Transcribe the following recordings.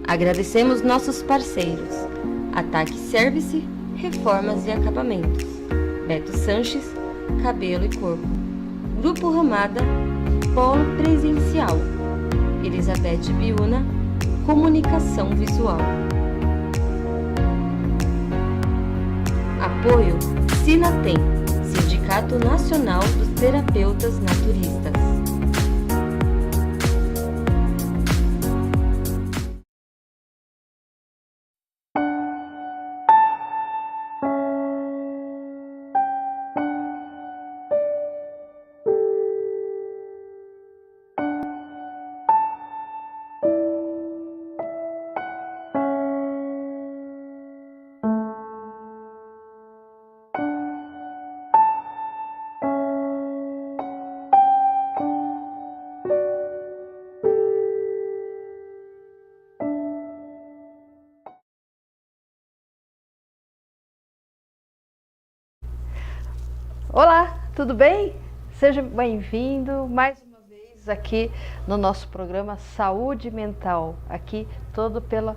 Agradecemos nossos parceiros: Ataque Service, Reformas e Acabamentos, Beto Sanches, Cabelo e Corpo, Grupo Ramada, Polo Presencial, Elizabeth Biuna, Comunicação Visual. Apoio Sinatem, Sindicato Nacional dos Terapeutas Naturistas. Olá, tudo bem? Seja bem-vindo mais uma vez aqui no nosso programa Saúde Mental, aqui todo pela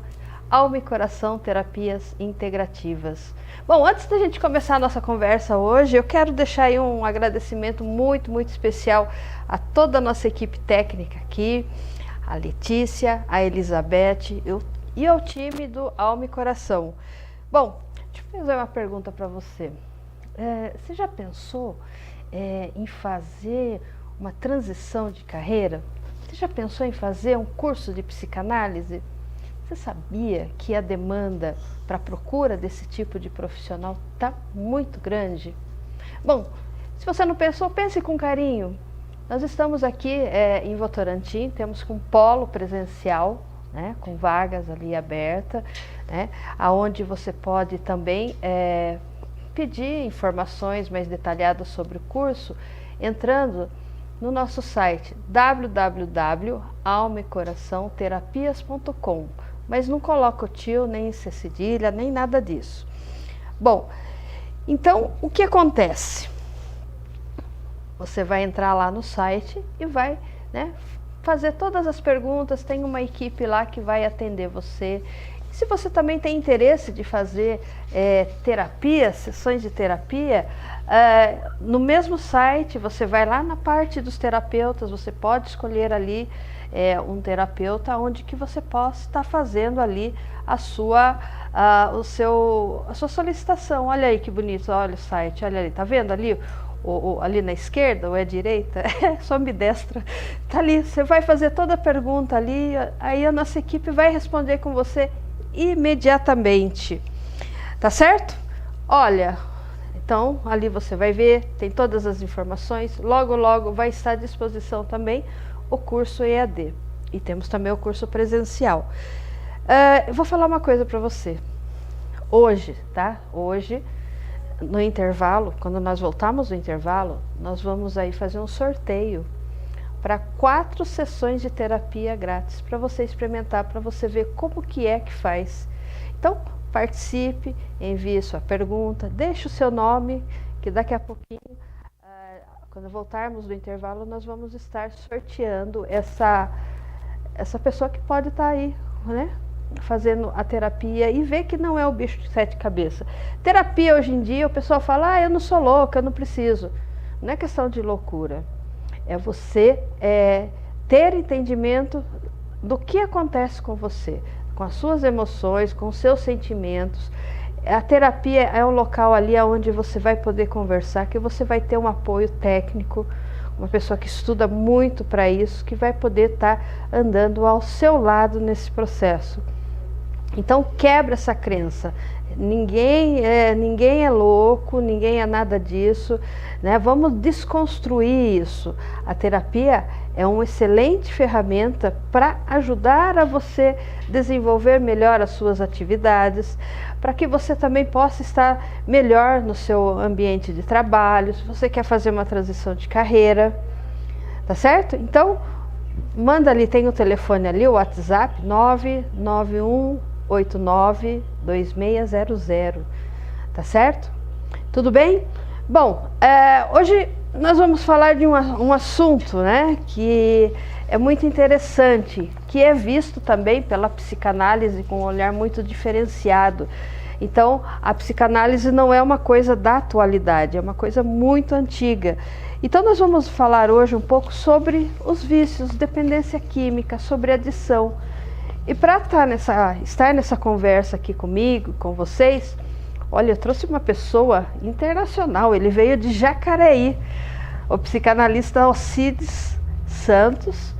Alma e Coração Terapias Integrativas. Bom, antes da gente começar a nossa conversa hoje, eu quero deixar aí um agradecimento muito especial a toda a nossa equipe técnica aqui, a Letícia, a Elizabeth e ao time do Alma e Coração. Bom, deixa eu fazer uma pergunta para você. Você já pensou em fazer uma transição de carreira? Você já pensou em fazer um curso de psicanálise? Você sabia que a demanda para a procura desse tipo de profissional está muito grande? Bom, se você não pensou, pense com carinho. Nós estamos aqui em Votorantim, temos um polo presencial, né, com vagas ali abertas, né, onde você pode também pedir informações mais detalhadas sobre o curso, entrando no nosso site www.almaecoraçãoterapias.com, mas não coloca o tio, nem C cedilha, nem nada disso. Bom, então o que acontece? Você vai entrar lá no site e vai, né, fazer todas as perguntas, tem uma equipe lá que vai atender você. Se você também tem interesse de fazer terapia, sessões de terapia, no mesmo site você vai lá na parte dos terapeutas, você pode escolher ali um terapeuta onde que você possa estar fazendo ali a sua solicitação. Olha aí que bonito, olha o site, olha ali, tá vendo ali? Ali na esquerda ou é direita? Só ambidestra. Tá ali, você vai fazer toda a pergunta ali, aí a nossa equipe vai responder com você imediatamente, tá certo? Olha, então ali você vai ver, tem todas as informações, logo vai estar à disposição também o curso EAD e temos também o curso presencial. Eu vou falar uma coisa para você, hoje, tá? Hoje, no intervalo, quando nós voltarmos do intervalo, nós vamos aí fazer um sorteio para 4 sessões de terapia grátis para você experimentar, para você ver como que é que faz. Então, participe, envie sua pergunta, deixe o seu nome, que daqui a pouquinho, quando voltarmos do intervalo, nós vamos estar sorteando essa pessoa que pode estar aí, né, fazendo a terapia e ver que não é o bicho de 7 cabeças. Terapia hoje em dia, o pessoal fala, eu não sou louca, eu não preciso. Não é questão de loucura. É você ter entendimento do que acontece com você, com as suas emoções, com os seus sentimentos. A terapia é um local ali onde você vai poder conversar, que você vai ter um apoio técnico, uma pessoa que estuda muito para isso, que vai poder estar andando ao seu lado nesse processo. Então quebra essa crença. Ninguém é louco, ninguém é nada disso, né? Vamos desconstruir isso. A terapia é uma excelente ferramenta para ajudar a você desenvolver melhor as suas atividades, para que você também possa estar melhor no seu ambiente de trabalho, se você quer fazer uma transição de carreira, tá certo? Então, manda ali, tem o telefone ali, o WhatsApp, 991892600, tá certo? Tudo bem? Bom, hoje nós vamos falar de um assunto, né, que é muito interessante, que é visto também pela psicanálise com um olhar muito diferenciado. Então, a psicanálise não é uma coisa da atualidade, é uma coisa muito antiga. Então, nós vamos falar hoje um pouco sobre os vícios, dependência química, sobre adição. E para estar nessa conversa aqui comigo, com vocês, olha, eu trouxe uma pessoa internacional, ele veio de Jacareí, o psicanalista Alcides Santos,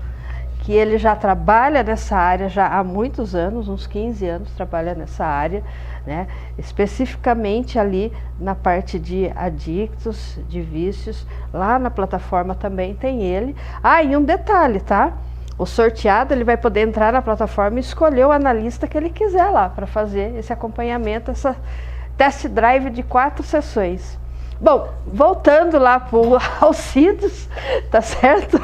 que ele já trabalha nessa área já há muitos anos, uns 15 anos trabalha nessa área, né? Especificamente ali na parte de adictos, de vícios. Lá na plataforma também tem ele. Ah, e um detalhe, tá? O sorteado, ele vai poder entrar na plataforma e escolher o analista que ele quiser lá para fazer esse acompanhamento, essa test drive de 4 sessões. Bom, voltando lá para o Alcides, tá certo?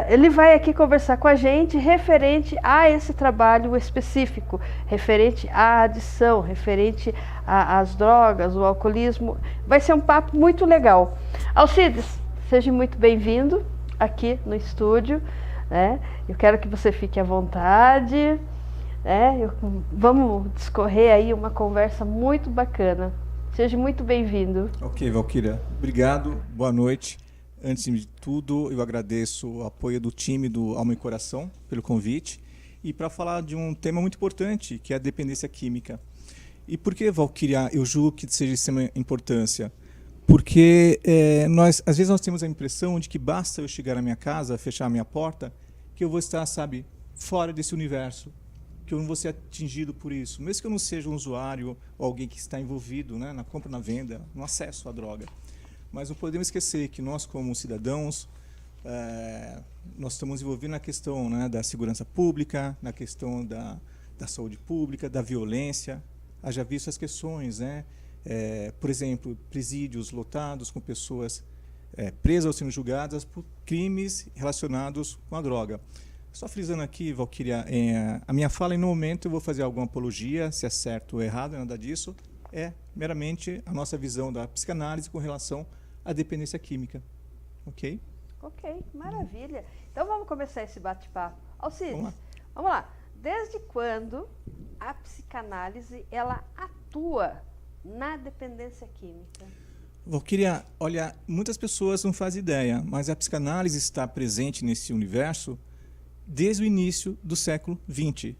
Ele vai aqui conversar com a gente referente a esse trabalho específico, referente à adição, referente às drogas, o alcoolismo. Vai ser um papo muito legal. Alcides, seja muito bem-vindo aqui no estúdio, né? Eu quero que você fique à vontade, né? Vamos discorrer aí uma conversa muito bacana. Seja muito bem-vindo. Ok, Valquíria. Obrigado. Boa noite. Antes de tudo, eu agradeço o apoio do time do Alma e Coração pelo convite e para falar de um tema muito importante, que é a dependência química. E por que, Valquíria, eu julgo que seja de extrema importância? Porque às vezes nós temos a impressão de que basta eu chegar à minha casa, fechar a minha porta, que eu vou estar, sabe, fora desse universo, que eu não vou ser atingido por isso, mesmo que eu não seja um usuário ou alguém que está envolvido, né, na compra, na venda, no acesso à droga. Mas não podemos esquecer que nós, como cidadãos, nós estamos envolvidos na questão, né, da segurança pública, na questão da saúde pública, da violência. Haja visto as questões, né, por exemplo, presídios lotados com pessoas presas ou sendo julgadas por crimes relacionados com a droga. Só frisando aqui, Valquíria, a minha fala, em nenhum momento eu vou fazer alguma apologia, se é certo ou errado, nada disso. É meramente a nossa visão da psicanálise com relação à dependência química. Ok? Ok, maravilha. Então vamos começar esse bate-papo. Alcides, vamos lá. Desde quando a psicanálise ela atua na dependência química? Valquíria, olha, muitas pessoas não fazem ideia, mas a psicanálise está presente nesse universo desde o início do século XX.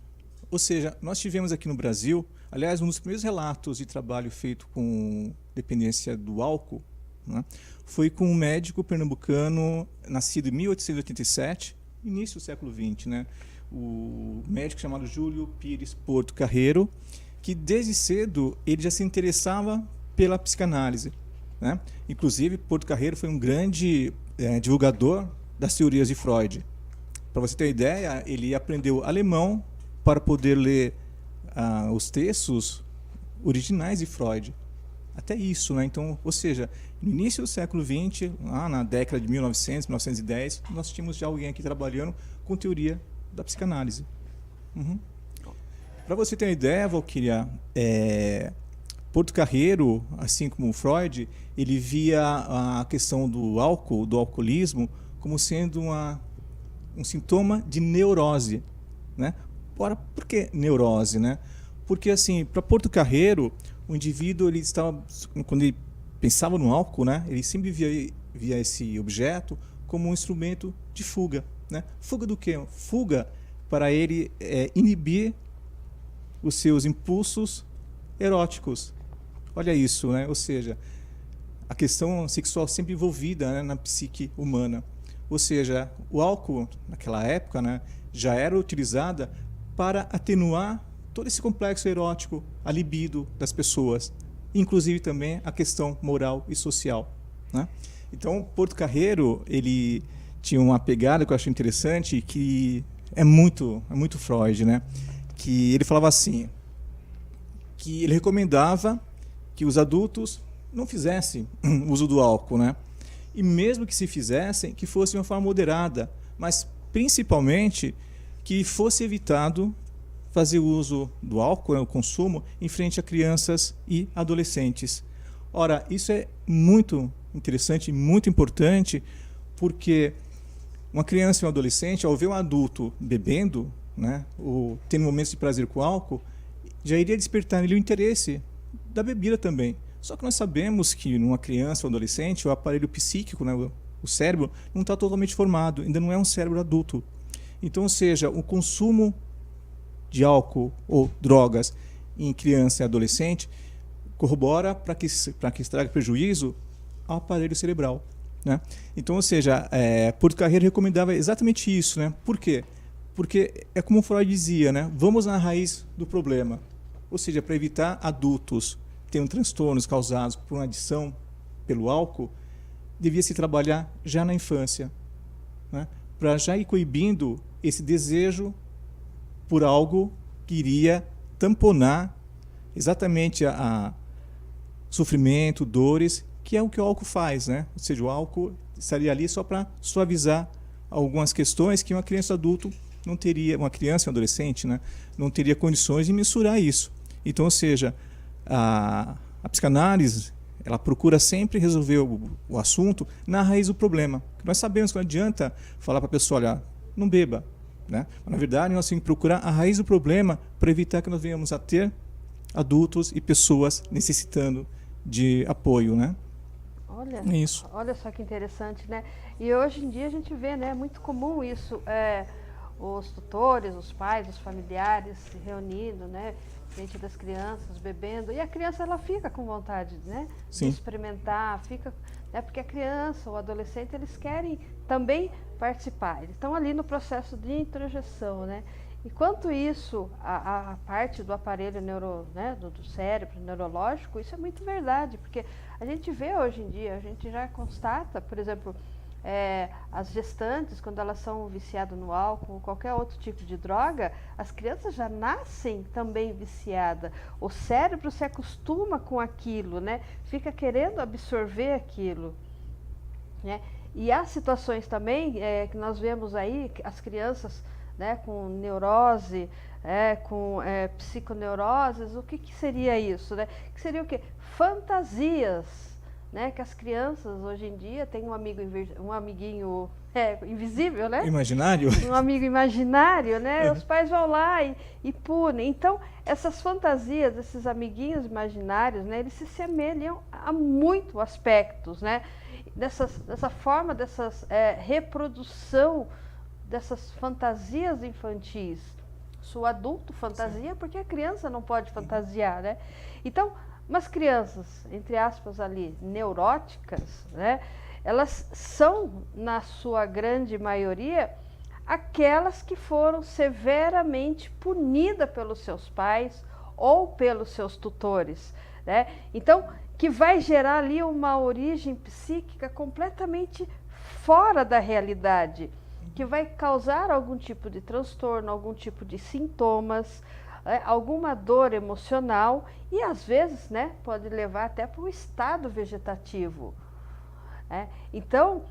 Ou seja, nós tivemos aqui no Brasil, aliás, um dos primeiros relatos de trabalho feito com dependência do álcool, né, foi com um médico pernambucano, nascido em 1887, início do século XX, né, o médico chamado Júlio Pires Porto Carreiro, que desde cedo ele já se interessava pela psicanálise, né? Inclusive, Porto Carreiro foi um grande divulgador das teorias de Freud. Para você ter uma ideia, ele aprendeu alemão para poder ler os textos originais de Freud. Até isso, né? Então, ou seja, no início do século XX, lá na década de 1900, 1910, nós tínhamos já alguém aqui trabalhando com teoria da psicanálise. Uhum. Para você ter uma ideia, Valquíria, Porto Carreiro, assim como Freud, ele via a questão do álcool, do alcoolismo, como sendo um sintoma de neurose, né? Ora, por que neurose, né? Porque assim, para Porto Carreiro, o indivíduo ele estava, quando ele pensava no álcool, né? Ele sempre via esse objeto como um instrumento de fuga, né? Fuga do quê? Fuga para ele inibir os seus impulsos eróticos. Olha isso, né? Ou seja, a questão sexual sempre envolvida, né, na psique humana. Ou seja, o álcool, naquela época, né, já era utilizada para atenuar todo esse complexo erótico, a libido das pessoas, inclusive também a questão moral e social, né? Então, Porto Carreiro, ele tinha uma pegada que eu acho interessante, que é muito Freud, né? Que ele falava assim, que ele recomendava que os adultos não fizessem uso do álcool, né? E mesmo que se fizessem, que fosse de uma forma moderada, mas principalmente que fosse evitado fazer uso do álcool, o consumo, em frente a crianças e adolescentes. Ora, isso é muito interessante, muito importante, porque uma criança e um adolescente, ao ver um adulto bebendo, né, ou tendo momentos de prazer com álcool, já iria despertar nele o interesse da bebida também. Só que nós sabemos que numa criança ou adolescente, o aparelho psíquico, né, o cérebro, não está totalmente formado, ainda não é um cérebro adulto. Então, ou seja, o consumo de álcool ou drogas em criança e adolescente corrobora para que estrague prejuízo ao aparelho cerebral, né? Então, ou seja, Porto Carreiro recomendava exatamente isso, né? Por quê? Porque é como Freud dizia, né? Vamos na raiz do problema. Ou seja, para evitar adultos terem transtornos causados por uma adição pelo álcool, devia se trabalhar já na infância, né? Para já ir coibindo esse desejo por algo que iria tamponar exatamente a sofrimento, dores, que é o que o álcool faz, né? Ou seja, o álcool estaria ali só para suavizar algumas questões que uma criança adulto não teria, uma criança e um adolescente, né, não teria condições de mensurar isso. Então, ou seja, a psicanálise, ela procura sempre resolver o assunto na raiz do problema. Nós sabemos que não adianta falar para a pessoa, olha, não beba, né? Mas, na verdade, nós temos que procurar a raiz do problema para evitar que nós venhamos a ter adultos e pessoas necessitando de apoio, né? Isso. Olha só que interessante, né? E hoje em dia a gente vê, né? É muito comum isso, os tutores, os pais, os familiares se reunindo, né? Frente das crianças, bebendo. E a criança, ela fica com vontade, né? Sim. De experimentar, fica... Né? Porque a criança, o adolescente, eles querem também participar. Eles estão ali no processo de introjeção, né? Enquanto isso, a parte do aparelho né, do cérebro neurológico, isso é muito verdade, porque a gente vê hoje em dia, a gente já constata, por exemplo, as gestantes, quando elas são viciadas no álcool ou qualquer outro tipo de droga, as crianças já nascem também viciadas. O cérebro se acostuma com aquilo, né? Fica querendo absorver aquilo, né? E há situações também que nós vemos aí, as crianças, né, com neurose, com psiconeuroses. O que seria isso, né? Que seria o quê? Fantasias, né? Que as crianças hoje em dia têm um amiguinho invisível, né? Imaginário? Um amigo imaginário, né? Os pais vão lá e punem. Então, essas fantasias, esses amiguinhos imaginários, né? Eles se semelham a muitos aspectos, né? Dessa forma, dessas reprodução dessas fantasias infantis. O adulto fantasia. Sim. Porque a criança não pode fantasiar, né? Então, umas crianças, entre aspas ali, neuróticas, né? Elas são, na sua grande maioria, aquelas que foram severamente punidas pelos seus pais ou pelos seus tutores, né? Então, que vai gerar ali uma origem psíquica completamente fora da realidade, que vai causar algum tipo de transtorno, algum tipo de sintomas, alguma dor emocional e, às vezes, né, pode levar até para um estado vegetativo. Então,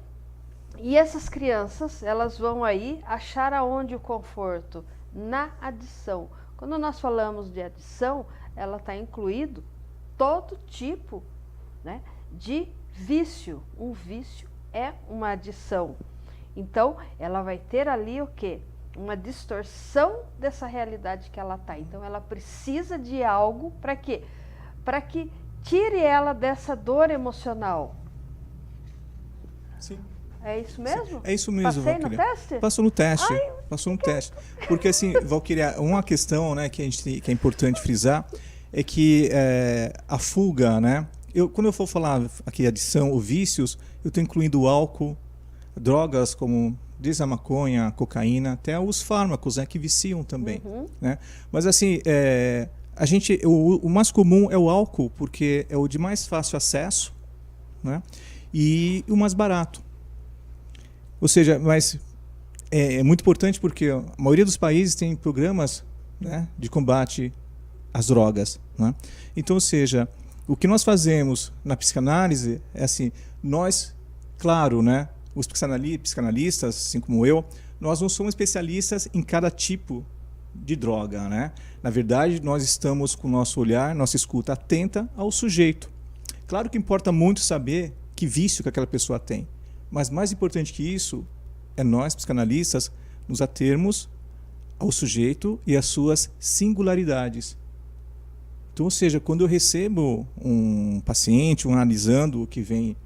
e essas crianças, elas vão aí achar aonde o conforto? Na adição. Quando nós falamos de adição, ela está incluído todo tipo, né, de vício. Um vício é uma adição. Então, ela vai ter ali o quê? Uma distorção dessa realidade que ela está. Então, ela precisa de algo para quê? Para que tire ela dessa dor emocional. Sim. É isso mesmo? Sim. É isso mesmo, Passei Valquíria. no teste? Passou no teste. Passou no teste. Porque, assim, Valquíria, uma questão, né, que é importante frisar é que a fuga, né? Quando eu for falar aqui adição ou vícios, eu estou incluindo o álcool, drogas como desde a maconha, a cocaína, até os fármacos, né, que viciam também. Uhum. Né? Mas assim, o mais comum é o álcool, porque é o de mais fácil acesso, né, e o mais barato. Ou seja, mas é muito importante porque a maioria dos países tem programas, né, de combate às drogas. Né? Então, ou seja, o que nós fazemos na psicanálise é assim, nós, claro, né, os psicanalistas, assim como eu, nós não somos especialistas em cada tipo de droga, né? Na verdade, nós estamos com o nosso olhar, nossa escuta atenta ao sujeito. Claro que importa muito saber que vício que aquela pessoa tem, mas mais importante que isso é nós, psicanalistas, nos atermos ao sujeito e às suas singularidades. Então, ou seja, quando eu recebo um paciente, um analisando que vem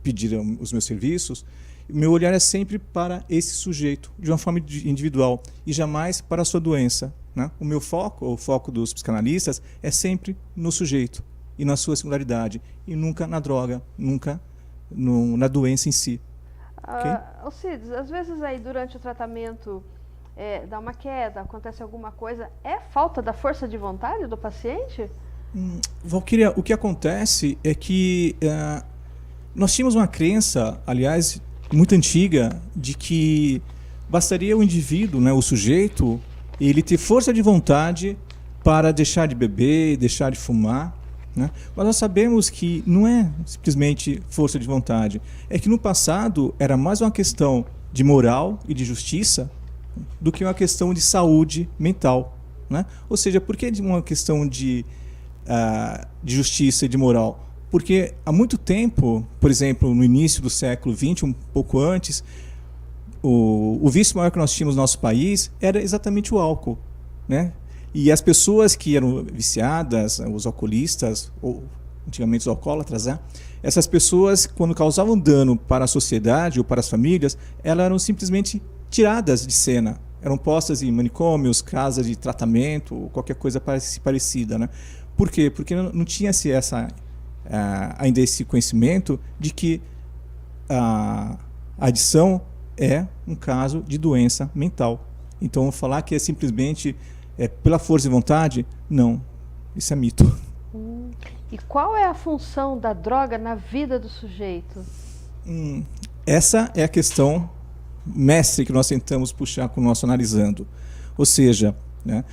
pedir os meus serviços, meu olhar é sempre para esse sujeito, de uma forma individual, e jamais para a sua doença, né? O meu foco, o foco dos psicanalistas, é sempre no sujeito e na sua singularidade, e nunca na droga, nunca na doença em si. Okay? Alcides, às vezes aí durante o tratamento dá uma queda, acontece alguma coisa, é falta da força de vontade do paciente? Valquíria, o que acontece é que nós tínhamos uma crença, aliás, muito antiga, de que bastaria o indivíduo, né, o sujeito, ele ter força de vontade para deixar de beber, deixar de fumar, né? Mas nós sabemos que não é simplesmente força de vontade, é que no passado era mais uma questão de moral e de justiça do que uma questão de saúde mental, né? Ou seja, por que uma questão de justiça e de moral? Porque há muito tempo, por exemplo, no início do século XX, um pouco antes, o vício maior que nós tínhamos no nosso país era exatamente o álcool, né? E as pessoas que eram viciadas, os alcoolistas, ou antigamente os alcoólatras, né? Essas pessoas, quando causavam dano para a sociedade ou para as famílias, elas eram simplesmente tiradas de cena. Eram postas em manicômios, casas de tratamento, ou qualquer coisa parecida, né? Por quê? Porque não tinha-se ainda esse conhecimento de que a adição é um caso de doença mental. Então, falar que é simplesmente pela força de vontade, não. Isso é mito. E qual é a função da droga na vida do sujeito? Essa é a questão mestre que nós tentamos puxar com o nosso analisando. Ou seja, né,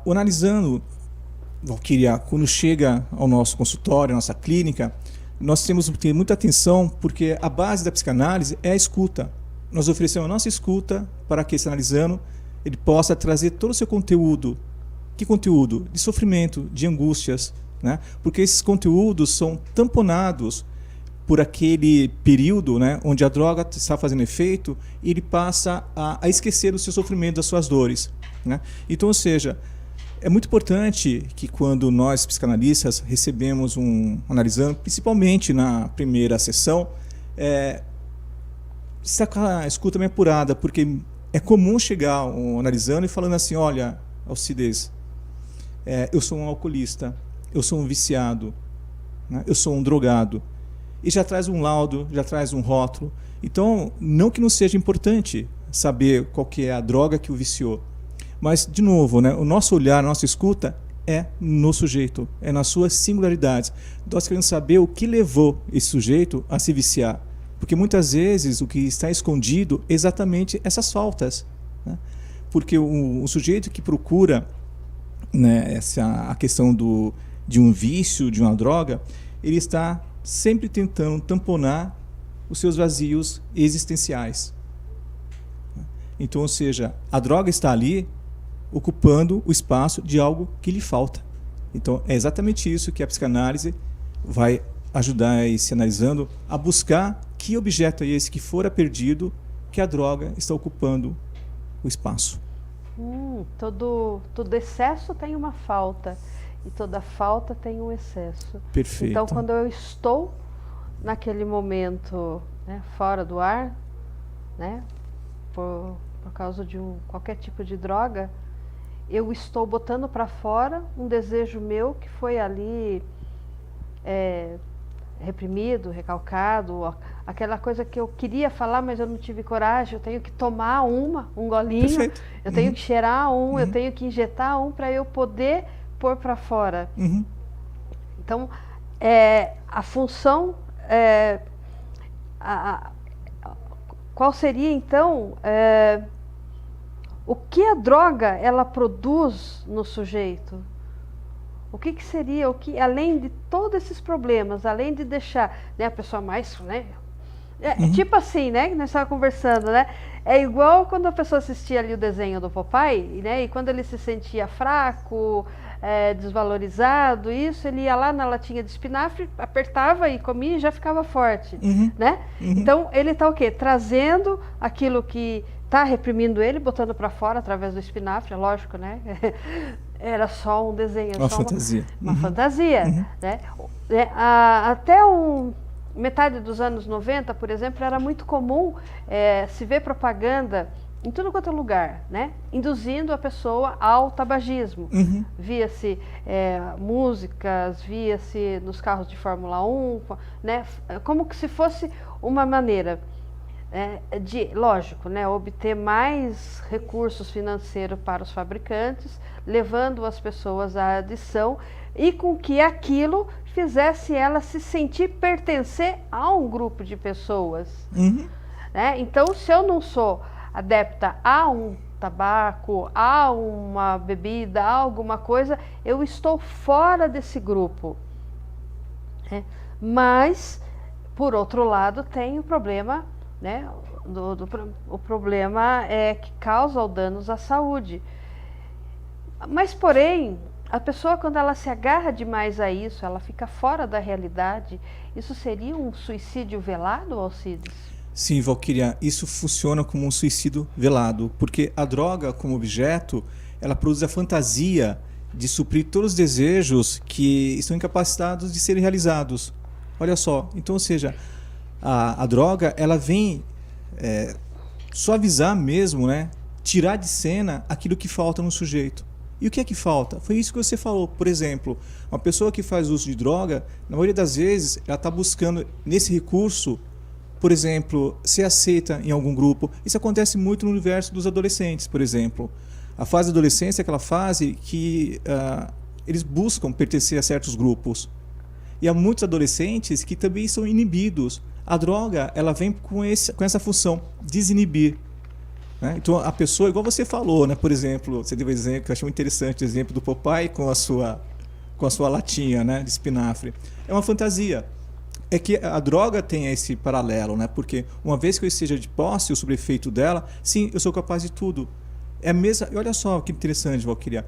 o analisando, Valquíria, quando chega ao nosso consultório, à nossa clínica, nós temos que ter muita atenção, porque a base da psicanálise é a escuta. Nós oferecemos a nossa escuta para que esse analisando ele possa trazer todo o seu conteúdo. Que conteúdo? De sofrimento, de angústias, né? Porque esses conteúdos são tamponados por aquele período, né, onde a droga está fazendo efeito e ele passa a esquecer do seu sofrimento, das suas dores, né? Então, ou seja, é muito importante que quando nós, psicanalistas, recebemos um analisando, principalmente na primeira sessão, a escuta bem apurada, porque é comum chegar um analisando e falando assim, olha, Alcides, eu sou um alcoolista, eu sou um viciado, né? Eu sou um drogado. E já traz um laudo, já traz um rótulo. Então, não que não seja importante saber qual que é a droga que o viciou. Mas, de novo, né, o nosso olhar, a nossa escuta é no sujeito, é nas suas singularidades. Nós queremos saber o que levou esse sujeito a se viciar. Porque muitas vezes o que está escondido é exatamente essas faltas, né? Porque o sujeito que procura, né, a questão de um vício, de uma droga, ele está sempre tentando tamponar os seus vazios existenciais. Então, ou seja, a droga está ali ocupando o espaço de algo que lhe falta. Então, é exatamente isso que a psicanálise vai ajudar esse analisando a buscar que objeto é esse que fora perdido que a droga está ocupando o espaço. Todo excesso tem uma falta e toda falta tem um excesso. Perfeito. Então, quando eu estou naquele momento, né, fora do ar, né, por causa de qualquer tipo de droga, eu estou botando para fora um desejo meu que foi ali reprimido, recalcado, aquela coisa que eu queria falar, mas eu não tive coragem, eu tenho que tomar um golinho, Perfeito. Eu tenho que cheirar eu tenho que injetar para eu poder pôr para fora. Então, a função, qual seria então, o que a droga ela produz no sujeito? O que seria, além de todos esses problemas, além de deixar, né, a pessoa mais, né, Tipo assim, né, que nós estávamos conversando, né? É igual quando a pessoa assistia ali o desenho do Popeye, né? E quando ele se sentia fraco, desvalorizado, isso, ele ia lá na latinha de espinafre, apertava e comia e já ficava forte, né? Então, ele está o quê? Trazendo aquilo que está reprimindo ele, botando para fora através do espinafre, é lógico, né? Era só um desenho. Uma fantasia. Uma fantasia, né? Até metade dos anos 90, por exemplo, era muito comum se ver propaganda em tudo quanto é lugar, né? Induzindo a pessoa ao tabagismo. Via-se músicas, via-se nos carros de Fórmula 1, né? Como que se fosse uma maneira de, lógico, né, obter mais recursos financeiros para os fabricantes, levando as pessoas à adição e com que aquilo fizesse ela se sentir pertencer a um grupo de pessoas. Né? Então, se eu não sou adepta a um tabaco, a uma bebida, a alguma coisa, eu estou fora desse grupo. Né? Mas, por outro lado, tem o problema, né, o problema que causa danos à saúde. Mas, porém, a pessoa, quando ela se agarra demais a isso, ela fica fora da realidade. Isso seria um suicídio velado, Alcides? Sim, Valquíria, isso funciona como um suicídio velado, porque a droga, como objeto, ela produz a fantasia de suprir todos os desejos que estão incapacitados de serem realizados. Olha só, então, ou seja, a droga, ela vem suavizar mesmo, né? Tirar de cena aquilo que falta no sujeito. E o que é que falta? Foi isso que você falou. Por exemplo, uma pessoa que faz uso de droga, na maioria das vezes, ela está buscando nesse recurso, por exemplo, ser aceita em algum grupo. Isso acontece muito no universo dos adolescentes, por exemplo. A fase da adolescência é aquela fase que eles buscam pertencer a certos grupos. E há muitos adolescentes que também são inibidos. A droga, ela vem com essa função, desinibir. Né? Então, a pessoa, igual você falou, né? Por exemplo, você deu um exemplo que eu achei muito interessante, o exemplo do Popeye com a sua latinha, né, de espinafre. É uma fantasia. É que a droga tem esse paralelo, né? Porque uma vez que eu esteja de posse, o sobrefeito dela, sim, eu sou capaz de tudo. É a mesma. Olha só que interessante, Valquíria.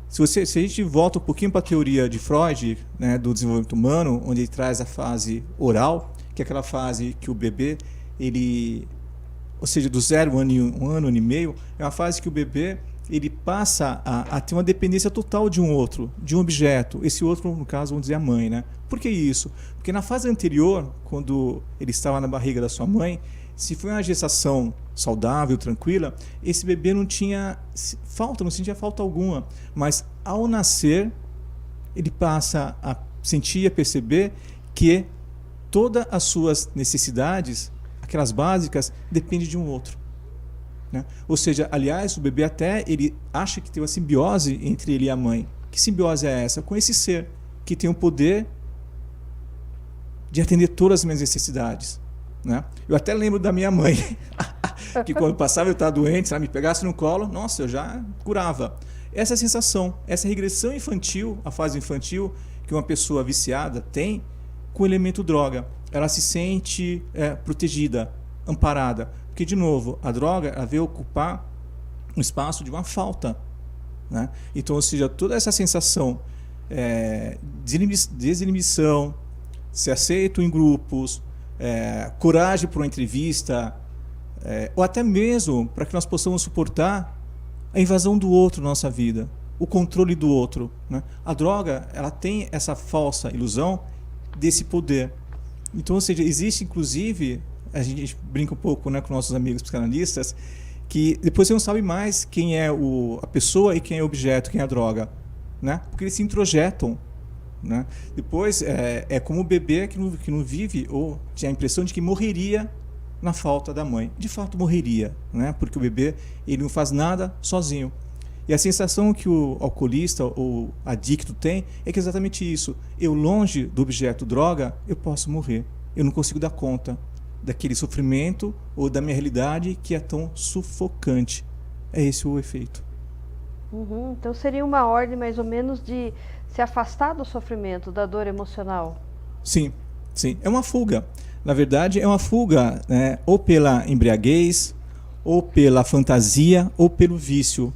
Se a gente volta um pouquinho para a teoria de Freud, né, do desenvolvimento humano, onde ele traz a fase oral, que é aquela fase que o bebê, ou seja, do 0 a um ano e meio, é uma fase que o bebê ele passa a ter uma dependência total de um outro, de um objeto. Esse outro, no caso, vamos dizer a mãe, né? Por que isso? Porque na fase anterior, quando ele estava na barriga da sua mãe, se foi uma gestação saudável, tranquila, esse bebê não tinha falta, não sentia falta alguma. Mas ao nascer, ele passa a sentir, a perceber que todas as suas necessidades, aquelas básicas, dependem de um outro. Né? Ou seja, aliás, o bebê até ele acha que tem uma simbiose entre ele e a mãe. Que simbiose é essa? Com esse ser que tem o poder de atender todas as minhas necessidades. Né? Eu até lembro da minha mãe, que quando passava eu estava doente, se ela me pegasse no colo, nossa, eu já curava. Essa sensação, essa regressão infantil, a fase infantil que uma pessoa viciada tem com o elemento droga. Ela se sente protegida, amparada. Porque, de novo, a droga ela veio ocupar um espaço de uma falta. Né? Então, ou seja, toda essa sensação desinibição, ser aceito em grupos, coragem para uma entrevista, ou até mesmo para que nós possamos suportar a invasão do outro na nossa vida, o controle do outro. Né? A droga ela tem essa falsa ilusão desse poder. Então, ou seja, existe inclusive, a gente brinca um pouco, né, com nossos amigos psicanalistas, que depois você não sabe mais quem é a pessoa e quem é o objeto, quem é a droga. Né? Porque eles se introjetam. Né? Depois, é como o bebê que não vive ou tinha a impressão de que morreria na falta da mãe. De fato, morreria, né? Porque o bebê ele não faz nada sozinho. E a sensação que o alcoolista ou adicto tem é que é exatamente isso. Eu, longe do objeto droga, eu posso morrer. Eu não consigo dar conta daquele sofrimento ou da minha realidade que é tão sufocante. É esse o efeito. Então seria uma ordem mais ou menos de se afastar do sofrimento, da dor emocional. Sim, Sim, é uma fuga. Na verdade, é uma fuga, né, ou pela embriaguez, ou pela fantasia, ou pelo vício.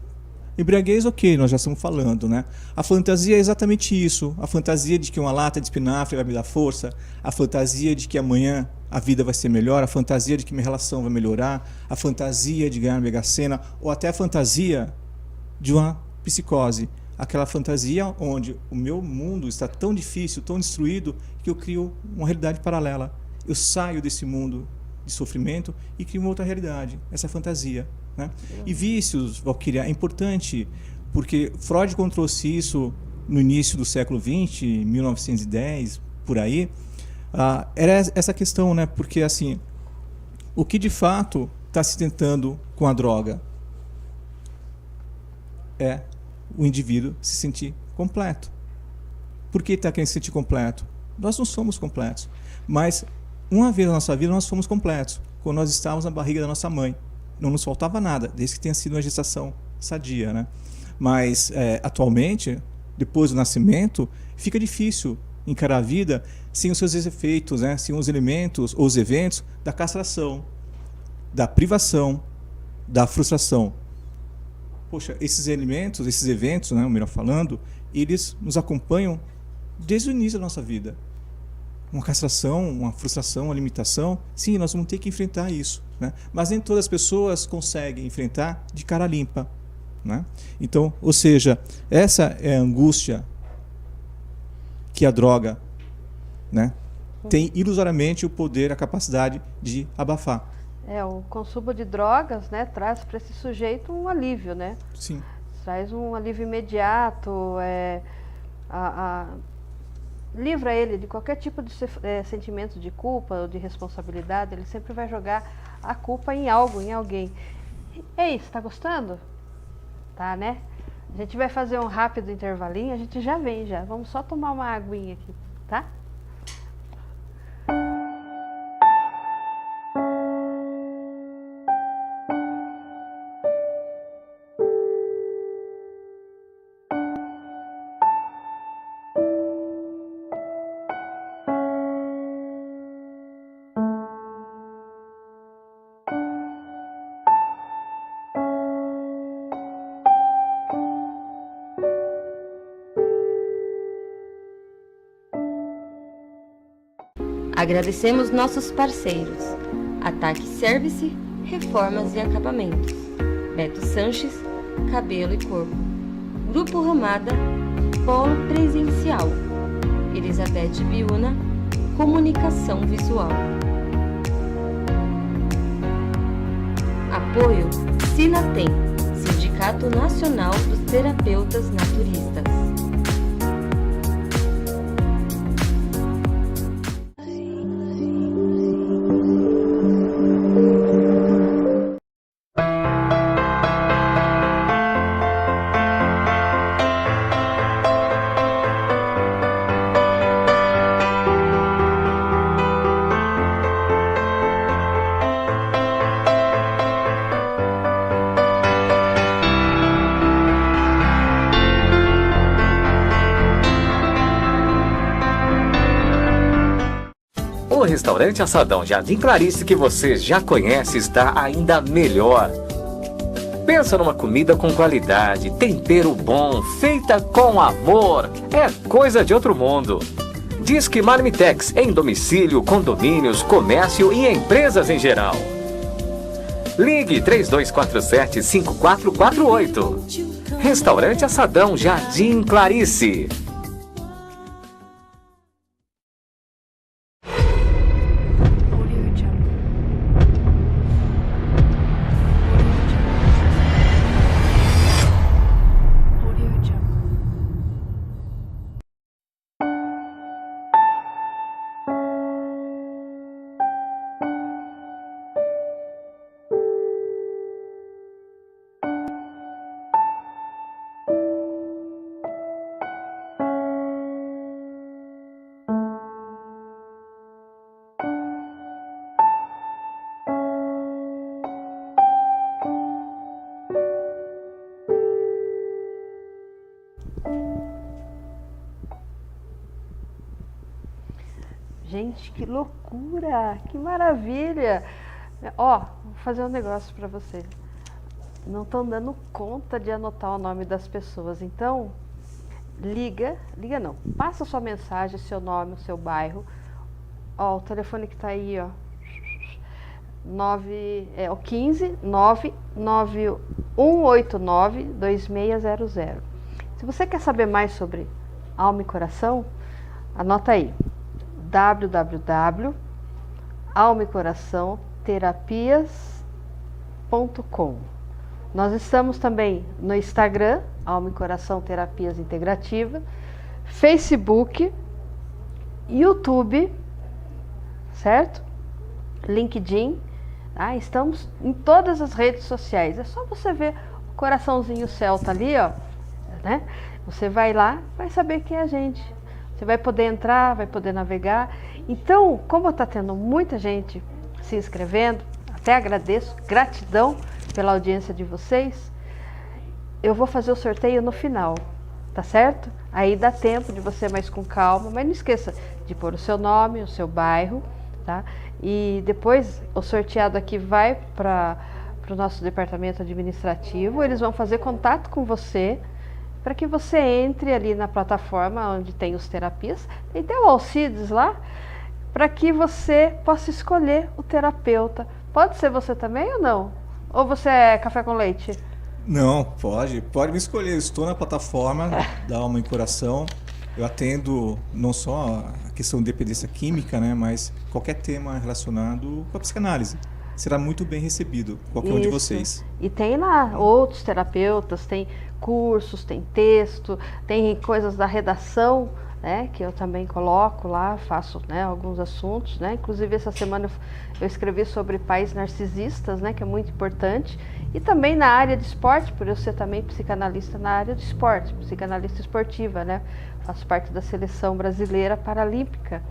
Embriaguez, ok, nós já estamos falando, né? A fantasia é exatamente isso. A fantasia de que uma lata de espinafre vai me dar força, a fantasia de que amanhã a vida vai ser melhor, a fantasia de que minha relação vai melhorar, a fantasia de ganhar Mega Sena, ou até a fantasia de uma psicose. Aquela fantasia onde o meu mundo está tão difícil, tão destruído, que eu crio uma realidade paralela. Eu saio desse mundo de sofrimento e crio uma outra realidade, essa fantasia, né? E vícios, Valquíria, é importante, porque Freud quando trouxe isso no início do século XX, 1910, por aí, era essa questão, né? Porque assim, o que de fato está se tentando com a droga é o indivíduo se sentir completo. Por que está querendo se sentir completo? Nós não somos completos, mas uma vez na nossa vida nós fomos completos, quando nós estávamos na barriga da nossa mãe. Não nos faltava nada, desde que tenha sido uma gestação sadia, né? Mas atualmente, depois do nascimento, fica difícil encarar a vida sem os seus efeitos, né? Sem os elementos ou os eventos da castração, da privação, da frustração. Poxa, esses elementos, esses eventos, né, melhor falando, eles nos acompanham desde o início da nossa vida. Uma castração, uma frustração, uma limitação, sim, nós vamos ter que enfrentar isso, né? Mas nem todas as pessoas conseguem enfrentar de cara limpa, né? Então, ou seja, essa é a angústia que a droga, né, tem ilusoriamente o poder, a capacidade de abafar. O consumo de drogas, né, traz para esse sujeito um alívio, né? Sim. Traz um alívio imediato, livra ele de qualquer tipo de sentimento de culpa ou de responsabilidade. Ele sempre vai jogar a culpa em algo, em alguém. Ei, você tá gostando? Tá, né? A gente vai fazer um rápido intervalinho, a gente já vem já. Vamos só tomar uma aguinha aqui, tá? Agradecemos nossos parceiros: Ataque Service, Reformas e Acabamentos, Beto Sanches, Cabelo e Corpo, Grupo Ramada, Polo Presencial, Elizabeth Biuna, Comunicação Visual. Apoio Sinatem, Sindicato Nacional dos Terapeutas Naturistas. O restaurante Assadão Jardim Clarice, que você já conhece, está ainda melhor. Pensa numa comida com qualidade, tempero bom, feita com amor. É coisa de outro mundo. Disque Marmitex, em domicílio, condomínios, comércio e empresas em geral. Ligue 3247-5448. Restaurante Assadão Jardim Clarice. Gente, que loucura, que maravilha. Ó, vou fazer um negócio para você. Não estão dando conta de anotar o nome das pessoas, então liga não, passa sua mensagem, seu nome, o seu bairro. Ó, o telefone que tá aí, ó, o 15 99189 2600. Se você quer saber mais sobre alma e coração, anota aí, www.almaecoraçãoterapias.com. Nós estamos também no Instagram, Alma e Coração Terapias Integrativa, Facebook, YouTube, certo? LinkedIn, tá? Estamos em todas as redes sociais. É só você ver o coraçãozinho celta ali, ó, né? Você vai lá, vai saber quem é a gente. Você vai poder entrar, vai poder navegar. Então, como está tendo muita gente se inscrevendo, até agradeço, gratidão pela audiência de vocês, eu vou fazer o sorteio no final, tá certo? Aí dá tempo de você mais com calma, mas não esqueça de pôr o seu nome, o seu bairro, tá? E depois o sorteado aqui vai para o nosso departamento administrativo, eles vão fazer contato com você, para que você entre ali na plataforma onde tem os terapias, tem até o Alcides lá, para que você possa escolher o terapeuta. Pode ser você também ou não? Ou você é café com leite? Não, pode me escolher. Eu estou na plataforma da Alma e Coração. Eu atendo não só a questão de dependência química, né, mas qualquer tema relacionado com a psicanálise. Será muito bem recebido, qualquer um de vocês. E tem lá outros terapeutas, tem cursos, tem texto, tem coisas da redação, né, que eu também coloco lá, faço, né, alguns assuntos, né, inclusive essa semana eu escrevi sobre pais narcisistas, né, que é muito importante, e também na área de esporte, por eu ser também psicanalista na área de esporte, psicanalista esportiva, né, faço parte da seleção brasileira paralímpica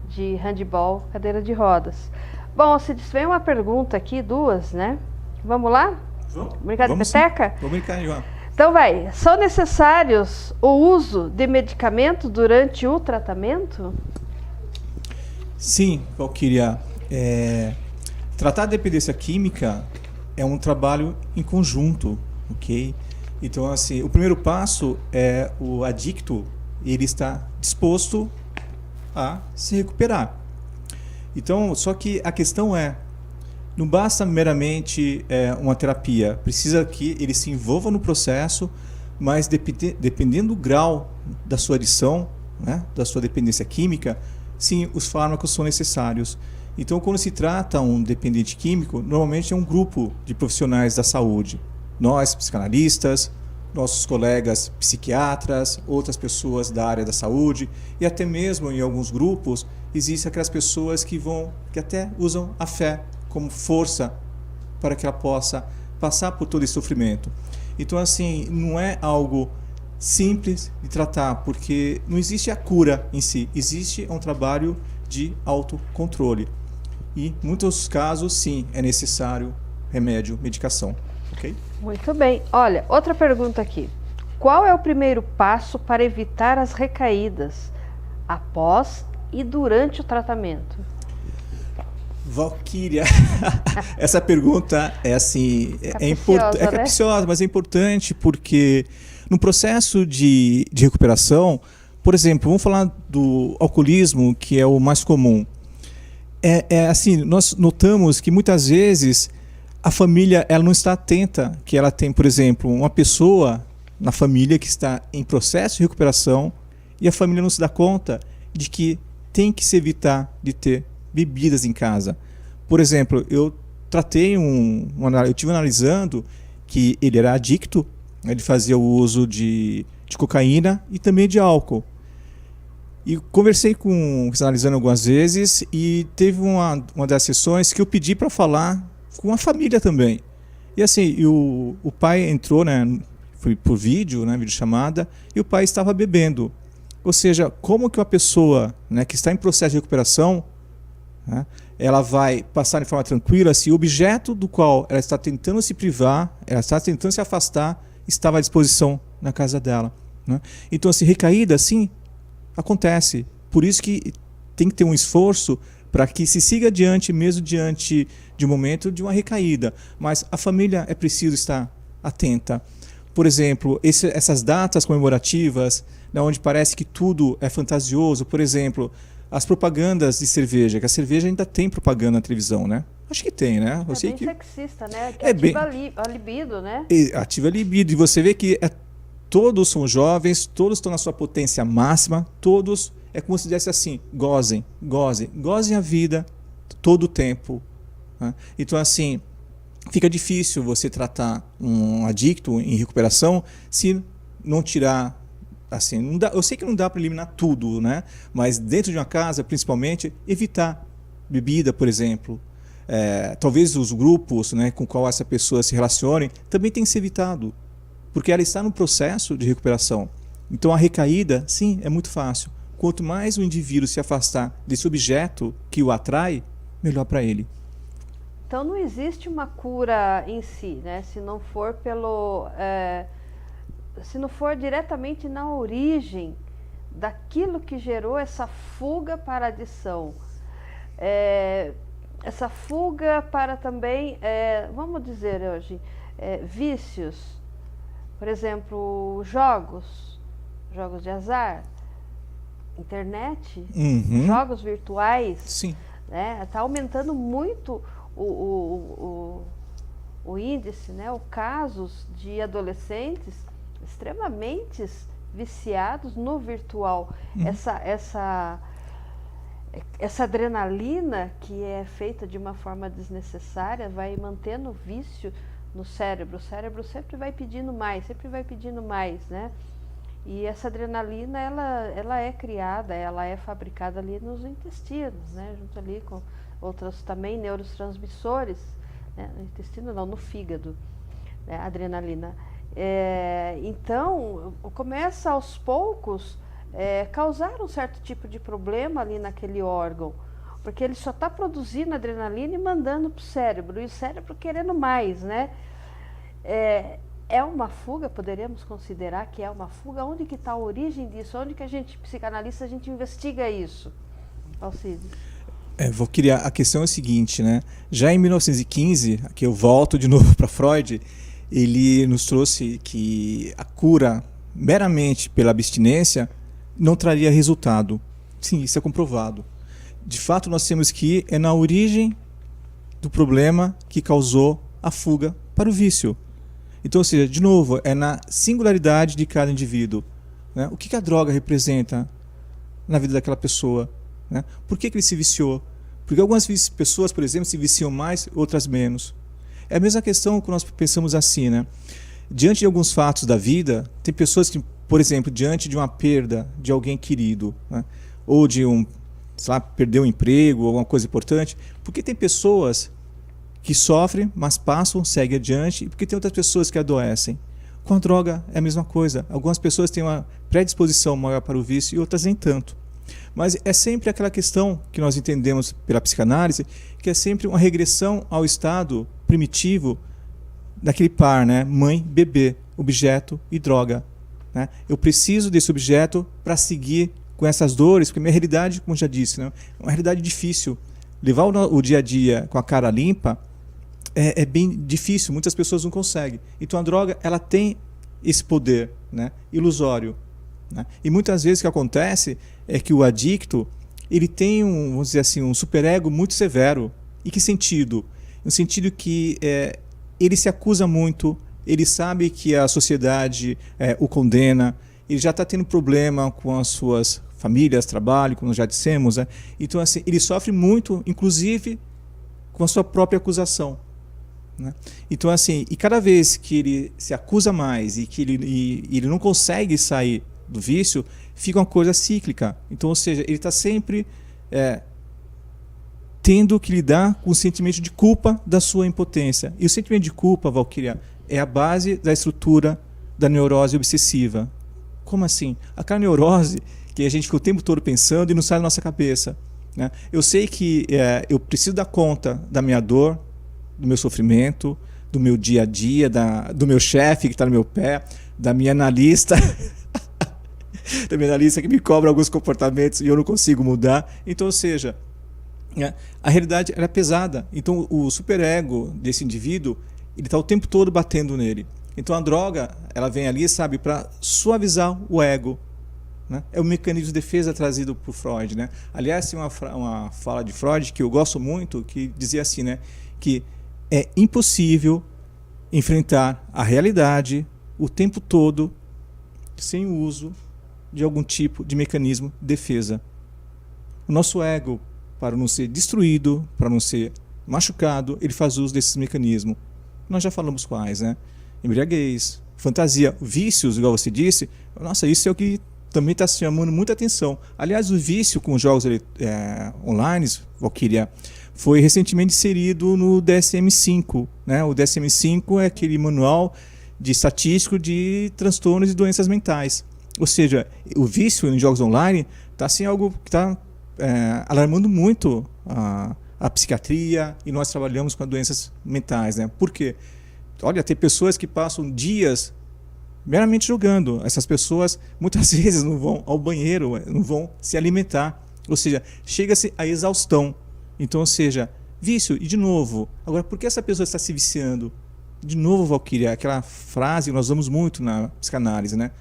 de handebol, cadeira de rodas. Bom, se vem uma pergunta aqui, duas, né, vamos lá? Vamos. Brincar de peteca? Vamos brincar, João. Então vai, são necessários o uso de medicamento durante o tratamento? Sim, Valquíria. Tratar a dependência química é um trabalho em conjunto, ok? Então, assim, o primeiro passo é o adicto, ele está disposto a se recuperar. Então, só que a questão não basta meramente uma terapia, precisa que ele se envolva no processo, mas dependendo do grau da sua adição, né, da sua dependência química, sim, os fármacos são necessários. Então, quando se trata um dependente químico, normalmente é um grupo de profissionais da saúde. Nós, psicanalistas, nossos colegas psiquiatras, outras pessoas da área da saúde, e até mesmo em alguns grupos existem aquelas pessoas que até usam a fé como força para que ela possa passar por todo esse sofrimento. Então, assim, não é algo simples de tratar, porque não existe a cura em si, existe um trabalho de autocontrole. E, em muitos casos, sim, é necessário remédio, medicação. Ok? Muito bem. Olha, outra pergunta aqui. Qual é o primeiro passo para evitar as recaídas após e durante o tratamento? Valquíria, essa pergunta é assim, é capciosa, mas é importante porque no processo de recuperação, por exemplo, vamos falar do alcoolismo, que é o mais comum. Assim, nós notamos que muitas vezes a família ela não está atenta, que ela tem, por exemplo, uma pessoa na família que está em processo de recuperação e a família não se dá conta de que tem que se evitar de ter bebidas em casa. Por exemplo, eu estive analisando que ele era adicto, ele fazia o uso de cocaína e também de álcool. E conversei analisando algumas vezes, e teve uma das sessões que eu pedi para falar com a família também. E assim, o pai entrou, né, foi por vídeo, né, videochamada, e o pai estava bebendo. Ou seja, como que uma pessoa, né, que está em processo de recuperação, né, ela vai passar de forma tranquila se o objeto do qual ela está tentando se privar, ela está tentando se afastar, estava à disposição na casa dela, né? Então, assim, recaída, sim, acontece. Por isso que tem que ter um esforço para que se siga adiante, mesmo diante de um momento de uma recaída. Mas a família é preciso estar atenta. Por exemplo, essas datas comemorativas, né, onde parece que tudo é fantasioso, por exemplo, as propagandas de cerveja, que a cerveja ainda tem propaganda na televisão, né? Acho que tem, né? É sei bem que sexista, né? Que é ativa bem... a libido, né? Ativa a libido. E você vê que todos são jovens, todos estão na sua potência máxima, todos, é como se dissesse assim, gozem a vida todo o tempo. Né? Então, assim, fica difícil você tratar um adicto em recuperação se não tirar, assim, não dá, eu sei que não dá para eliminar tudo, né? Mas dentro de uma casa, principalmente, evitar bebida, por exemplo. Talvez os grupos, né, com qual essa pessoa se relacione também tem que ser evitado, porque ela está no processo de recuperação. Então a recaída, sim, é muito fácil. Quanto mais o indivíduo se afastar desse objeto que o atrai, melhor para ele. Então não existe uma cura em si, né? Se não for se não for diretamente na origem daquilo que gerou essa fuga para a adição. Essa fuga para também, vamos dizer hoje, vícios, por exemplo, jogos de azar, internet, jogos virtuais. Sim. Né? Tá aumentando muito o índice, né? Os casos de adolescentes extremamente viciados no virtual. Essa adrenalina que é feita de uma forma desnecessária vai mantendo o vício no cérebro. O cérebro sempre vai pedindo mais, né? E essa adrenalina, ela é criada, ela é fabricada ali nos intestinos, né? Junto ali com outros também neurotransmissores, né? No intestino não, no fígado, né? A adrenalina. Então, começa aos poucos causar um certo tipo de problema ali naquele órgão, porque ele só está produzindo adrenalina e mandando para o cérebro, e o cérebro querendo mais, né? É uma fuga, poderíamos considerar que é uma fuga. Onde que está a origem disso? Onde que a gente, psicanalista, a gente investiga isso, Alcides? Vou criar. A questão é a seguinte, né? Já em 1915, aqui eu volto de novo para Freud, ele nos trouxe que a cura meramente pela abstinência não traria resultado. Sim, isso é comprovado. De fato, nós temos que ir na origem do problema que causou a fuga para o vício. Então, ou seja, de novo, é na singularidade de cada indivíduo. Né? O que a droga representa na vida daquela pessoa? Né? Por que ele se viciou? Porque algumas pessoas, por exemplo, se viciam mais, outras menos. É a mesma questão que nós pensamos assim, né? Diante de alguns fatos da vida, tem pessoas que, por exemplo, diante de uma perda de alguém querido, né? Ou de perder um emprego, alguma coisa importante, porque tem pessoas que sofrem, mas passam, seguem adiante, e porque tem outras pessoas que adoecem. Com a droga é a mesma coisa. Algumas pessoas têm uma predisposição maior para o vício e outras nem tanto. Mas é sempre aquela questão que nós entendemos pela psicanálise, que é sempre uma regressão ao estado primitivo daquele par, né? Mãe, bebê, objeto e droga. Né? Eu preciso desse objeto para seguir com essas dores, porque minha realidade, como já disse, né? É uma realidade difícil. Levar o dia a dia com a cara limpa é bem difícil, muitas pessoas não conseguem. Então a droga, ela tem esse poder, né? Ilusório. Né? E muitas vezes o que acontece é que o adicto, ele tem vamos dizer assim, um superego muito severo. Em que sentido? No sentido que ele se acusa muito, ele sabe que a sociedade o condena, ele já está tendo problema com as suas famílias, trabalho, como já dissemos. Né? Então, assim, ele sofre muito, inclusive, com a sua própria acusação. Né? Então, assim, e cada vez que ele se acusa mais e que ele não consegue sair do vício, fica uma coisa cíclica. Então, ou seja, ele está sempre tendo que lidar com o sentimento de culpa da sua impotência. E o sentimento de culpa, Valquíria, é a base da estrutura da neurose obsessiva. Como assim? Aquela neurose que a gente fica o tempo todo pensando e não sai da nossa cabeça. Né? Eu sei que eu preciso dar conta da minha dor, do meu sofrimento, do meu dia a dia, do meu chefe que está no meu pé, da minha analista. da minha analista que me cobra alguns comportamentos e eu não consigo mudar. Então, ou seja, a realidade era pesada. Então, o superego desse indivíduo, ele está o tempo todo batendo nele. Então, a droga, ela vem ali, sabe, para suavizar o ego. Né? É o mecanismo de defesa trazido por Freud. Né? Aliás, tem uma fala de Freud que eu gosto muito, que dizia assim, né, que é impossível enfrentar a realidade o tempo todo sem o uso de algum tipo de mecanismo de defesa. O nosso ego, para não ser destruído, para não ser machucado, ele faz uso desses mecanismos. Nós já falamos quais, né? Embriaguez, fantasia, vícios, igual você disse. Nossa, isso é o que também está chamando muita atenção. Aliás, o vício com jogos online, Valquíria, foi recentemente inserido no DSM-5. Né? O DSM-5 é aquele manual de estatístico de transtornos e doenças mentais. Ou seja, o vício em jogos online está assim, algo que está alarmando muito a psiquiatria, e nós trabalhamos com doenças mentais. Né? Por quê? Olha, tem pessoas que passam dias meramente jogando. Essas pessoas muitas vezes não vão ao banheiro, não vão se alimentar. Ou seja, chega-se à exaustão. Então, ou seja, vício, e de novo. Agora, por que essa pessoa está se viciando? De novo, Valquíria, aquela frase que nós usamos muito na psicanálise, né?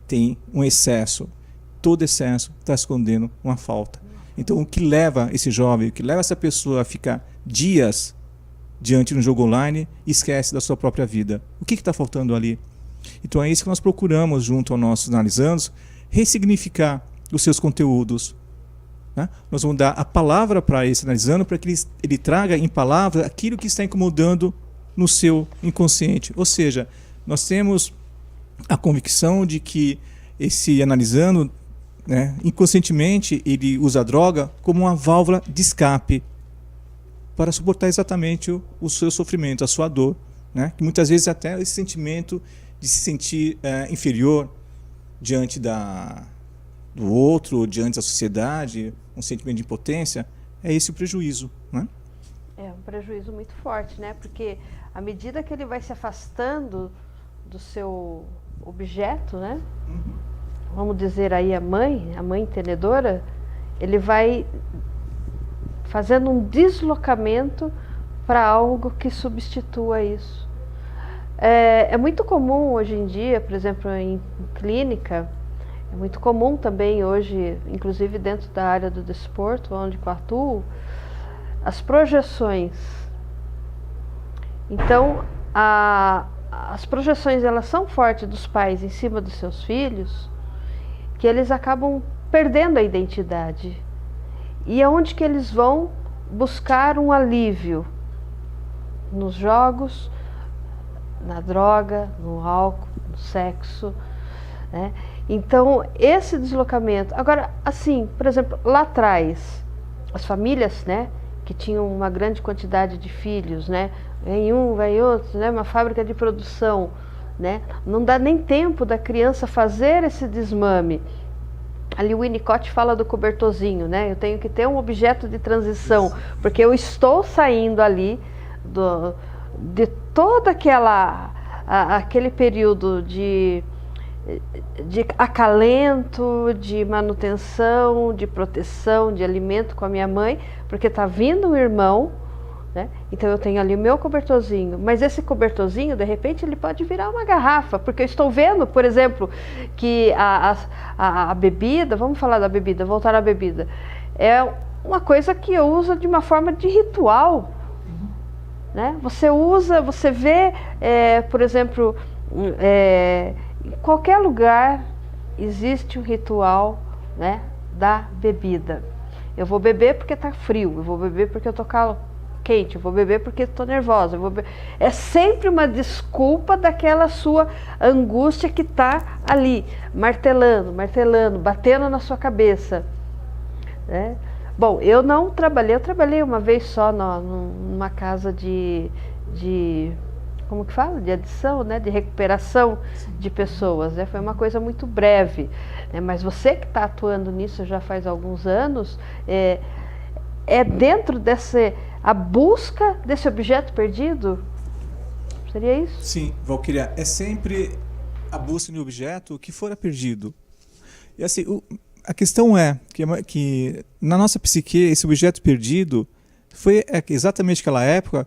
Tem um excesso. Todo excesso está escondendo uma falta. Então, o que leva esse jovem, o que leva essa pessoa a ficar dias diante de um jogo online e esquece da sua própria vida? O que está faltando ali? Então, é isso que nós procuramos, junto aos nossos analisandos, ressignificar os seus conteúdos. Né? Nós vamos dar a palavra para esse analisando, para que ele traga em palavras aquilo que está incomodando no seu inconsciente. Ou seja, nós temos a convicção de que esse analisando, né, inconscientemente, ele usa a droga como uma válvula de escape para suportar exatamente o seu sofrimento, a sua dor. Né? Que muitas vezes até esse sentimento de se sentir inferior diante do outro, diante da sociedade, um sentimento de impotência, é esse o prejuízo. Né? É um prejuízo muito forte, né? Porque à medida que ele vai se afastando do seu objeto, né? Uhum. Vamos dizer aí a mãe entendedora, ele vai fazendo um deslocamento para algo que substitua isso. É muito comum hoje em dia, por exemplo, em clínica, é muito comum também hoje, inclusive dentro da área do desporto, onde eu atuo, as projeções. Então, as projeções, elas são fortes dos pais em cima dos seus filhos, que eles acabam perdendo a identidade. E aonde que eles vão buscar um alívio? Nos jogos, na droga, no álcool, no sexo, né? Então, esse deslocamento... Agora, assim, por exemplo, lá atrás, as famílias, né, que tinham uma grande quantidade de filhos, né, vem um, vem outro, né, uma fábrica de produção, né, não dá nem tempo da criança fazer esse desmame. Ali o Winnicott fala do cobertorzinho, né, eu tenho que ter um objeto de transição, porque eu estou saindo ali de todo aquele período de acalento, de manutenção, de proteção, de alimento com a minha mãe, porque está vindo um irmão, né? Então eu tenho ali o meu cobertorzinho, mas esse cobertorzinho, de repente, ele pode virar uma garrafa, porque eu estou vendo, por exemplo, que a bebida, vamos falar da bebida, voltar à bebida, é uma coisa que eu uso de uma forma de ritual. Né? Você usa, você vê, por exemplo, em qualquer lugar existe um ritual, né, da bebida. Eu vou beber porque está frio, eu vou beber porque eu estou quente, eu vou beber porque estou nervosa. É sempre uma desculpa daquela sua angústia que está ali, martelando, batendo na sua cabeça. Né? Bom, eu não trabalhei, eu trabalhei uma vez só numa casa de como que fala? De adição, né? De recuperação de pessoas, né? Foi uma coisa muito breve, né? Mas você que está atuando nisso já faz alguns anos, é dentro a busca desse objeto perdido? Seria isso? Sim, Valquíria, é sempre a busca de um objeto que fora perdido. E assim, a questão é que na nossa psique, esse objeto perdido foi exatamente aquela época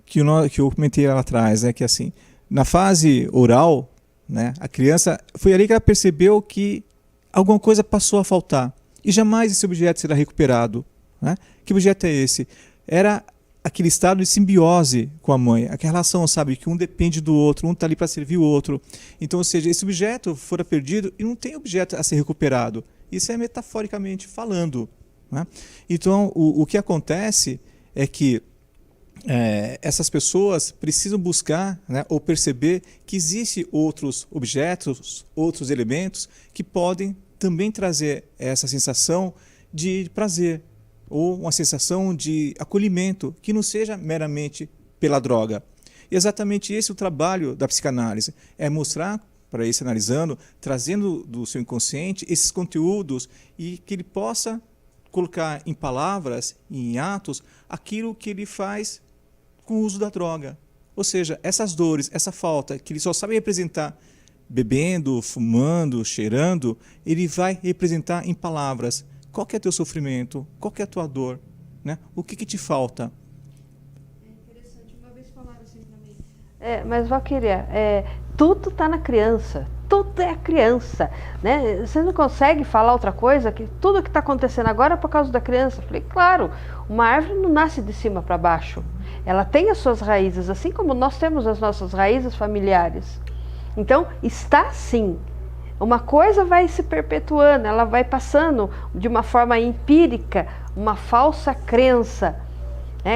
que eu comentei lá atrás, né? Que assim, na fase oral, né, a criança, foi ali que ela percebeu que alguma coisa passou a faltar. E jamais esse objeto será recuperado. Né? Que objeto é esse? Era aquele estado de simbiose com a mãe, aquela relação, sabe, que um depende do outro, um está ali para servir o outro. Então, ou seja, esse objeto fora perdido e não tem objeto a ser recuperado. Isso é metaforicamente falando. Né? Então, o que acontece é que essas pessoas precisam buscar, né, ou perceber que existem outros objetos, outros elementos que podem também trazer essa sensação de prazer, ou uma sensação de acolhimento que não seja meramente pela droga. E exatamente esse é o trabalho da psicanálise, é mostrar para esse analisando, trazendo do seu inconsciente esses conteúdos e que ele possa colocar em palavras, em atos, aquilo que ele faz com o uso da droga. Ou seja, essas dores, essa falta que ele só sabe representar bebendo, fumando, cheirando, ele vai representar em palavras. Qual que é teu sofrimento? Qual que é a tua dor? Né? O que te falta? É interessante, uma vez falaram assim para mim. Mas Valquíria, tudo está na criança. Tudo é a criança. Né? Você não consegue falar outra coisa? Que tudo que está acontecendo agora é por causa da criança. Eu falei, claro, uma árvore não nasce de cima para baixo. Ela tem as suas raízes, assim como nós temos as nossas raízes familiares. Então, está sim. Uma coisa vai se perpetuando, ela vai passando de uma forma empírica, uma falsa crença.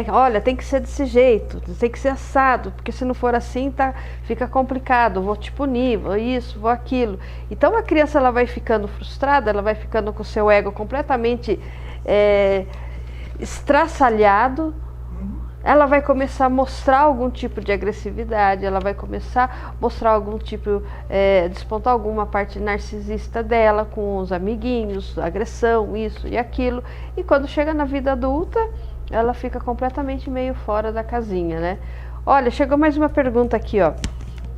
Olha, tem que ser desse jeito, tem que ser assado, porque se não for assim, fica complicado, vou te punir, vou isso, vou aquilo. Então a criança ela vai ficando frustrada, ela vai ficando com o seu ego completamente estraçalhado. Ela vai começar a mostrar algum tipo de agressividade, ela vai começar a mostrar algum tipo, despontar alguma parte narcisista dela com os amiguinhos, agressão, isso e aquilo. E quando chega na vida adulta, ela fica completamente meio fora da casinha, né? Olha, chegou mais uma pergunta aqui, ó.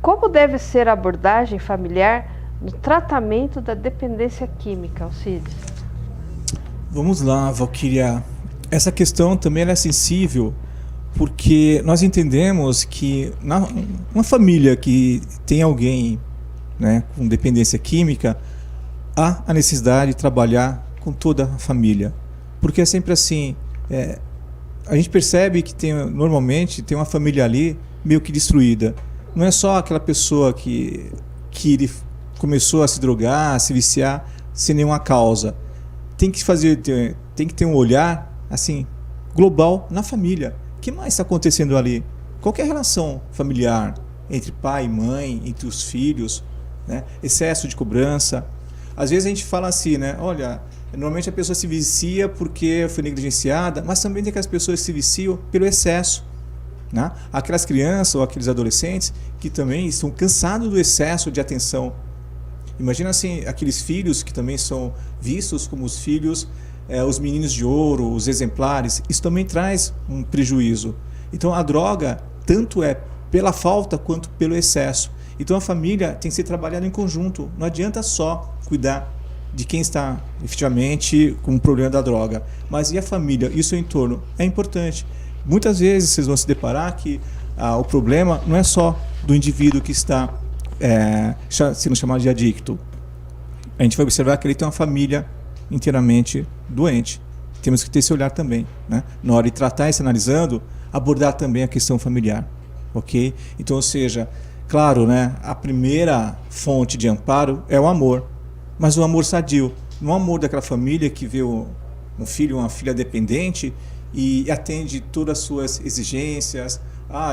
Como deve ser a abordagem familiar no tratamento da dependência química, Alcides? Vamos lá, Valquíria. Essa questão também é sensível, porque nós entendemos que uma família que tem alguém, né, com dependência química, há a necessidade de trabalhar com toda a família. Porque é sempre assim, a gente percebe que normalmente tem uma família ali meio que destruída. Não é só aquela pessoa que ele começou a se drogar, a se viciar, sem nenhuma causa. Tem que ter um olhar assim, global na família. O que mais está acontecendo ali? Qual que é a relação familiar entre pai e mãe, entre os filhos, né? Excesso de cobrança. Às vezes a gente fala assim, né? Olha, normalmente a pessoa se vicia porque foi negligenciada, mas também tem aquelas pessoas que se viciam pelo excesso, né? Aquelas crianças ou aqueles adolescentes que também estão cansados do excesso de atenção. Imagina assim, aqueles filhos que também são vistos como os filhos, os meninos de ouro, os exemplares. Isso também traz um prejuízo. Então a droga tanto é pela falta quanto pelo excesso. Então a família tem que ser trabalhada em conjunto. Não adianta só cuidar de quem está efetivamente com o problema da droga, mas e a família e o seu entorno? É importante. Muitas vezes vocês vão se deparar que o problema não é só do indivíduo que está sendo chamado de adicto. A gente vai observar que ele tem uma família inteiramente doente. Temos que ter esse olhar também, né? Na hora de tratar esse analisando, abordar também a questão familiar, ok? Então, ou seja, claro, né, a primeira fonte de amparo é o amor, mas o amor sadio, não o amor daquela família que vê um filho ou uma filha dependente e atende todas as suas exigências.